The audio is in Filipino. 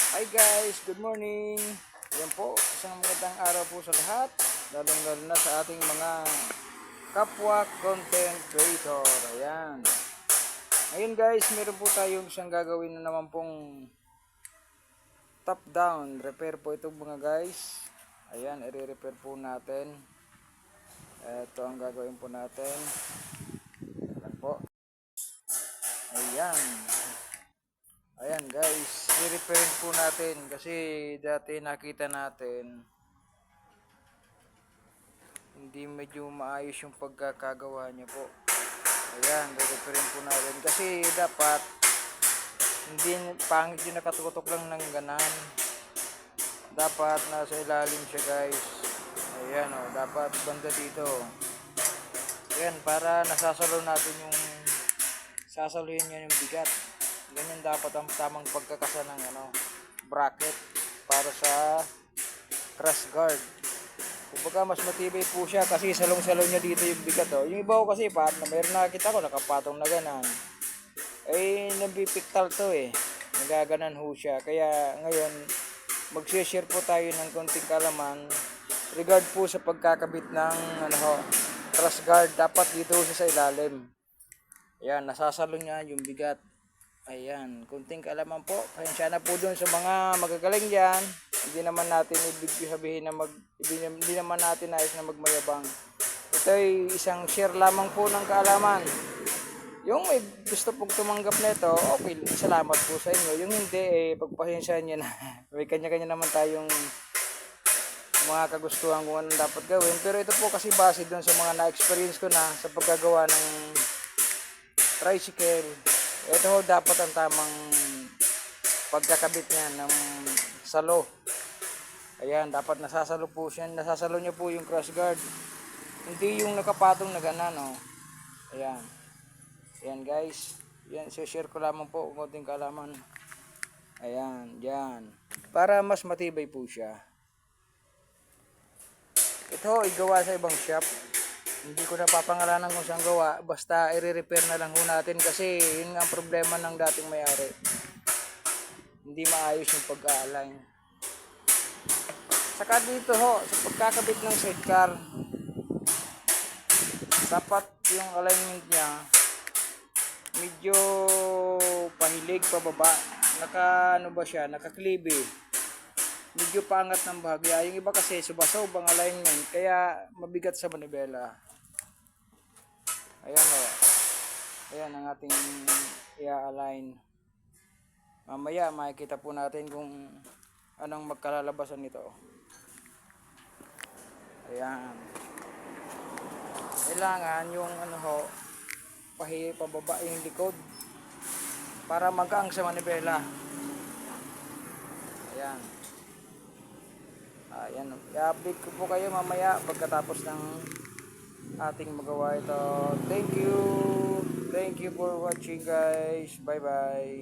Hi guys, good morning. Yan po, isang magandang araw po sa lahat, lalong-lalo na sa ating mga kapwa content creator. Ayan. Ngayon guys, meron po tayong isang gagawin na naman pong top down repair po itong mga guys. Ayan, i-repair po natin. Ito ang gagawin po natin. Ayan po. Ayan. Ayan guys, i-repair po natin kasi dati nakita natin hindi medyo maayos yung pagkakagawa niya po. Ayan, i-repair po natin kasi dapat hindi pangit yung nakatutok lang ng ganan. Dapat nasa ilalim siya guys. Ayan o, dapat banda dito. Ayan, para nasasalo natin yung sasaluhin niya yung bigat. Ganyan dapat ang tamang pagkakasa ng bracket para sa crash guard. Kumbaga mas matibay po siya kasi salong-salong niya dito yung bigat oh. Yung iba ko kasi mayroon nakita ko nakapatong na ganan. Eh nabipiktal to eh. Nagaganan ho siya. Kaya ngayon mag-share po tayo ng konting kalaman regard po sa pagkakabit ng crash guard. Dapat dito siya sa ilalim. Ayan, nasasalo niya yung bigat. Ayan, kunting kaalaman po. Pasensya na po dun sa mga magagaling dyan. Hindi naman natin ibig sabihin na hindi naman natin nais na magmayabang. Ito ay isang share lamang po ng kaalaman. Yung may gusto pong tumanggap nito, okay, salamat po sa inyo. Yung hindi, pagpasensyahan nyo na. May kanya-kanya naman tayong mga kagustuhan kung anong dapat gawin. Pero ito po kasi base dun sa mga na-experience ko na sa paggagawa ng tricycle. Ito dapat ang tamang pagkakabit niya ng salo. Ayan, dapat nasasalo po siya. Nasasalo niya po yung crash guard. Hindi yung nakapatong na ganan, oh. Ayan. Ayan guys. Ayan, share ko lamang po kung konting kaalaman. Ayan, dyan. Para mas matibay po siya. Ito, igawa sa ibang shop. Hindi ko napapangalanan kung saan gawa. Basta i-repair na lang ho natin kasi yun nga ang problema ng dating may-ari. Hindi maayos yung pag-align. Saka dito ho, sa pagkakabit ng sidecar, dapat yung alignment niya medyo pahilig pababa. Nakaklibe. Medyo pangat ng bahagya. Yung iba kasi subasawbang alignment kaya mabigat sa manibela. Ayan o. Ayan ang ating i-align. Mamaya makikita po natin kung anong magkalalabasan nito. Ayan. Kailangan yung pababa yung likod para magaang sa manibela. Ayan. Ayan. I-update ko po kayo mamaya pagkatapos ng ating magawa ito. Thank you for watching guys. Bye bye.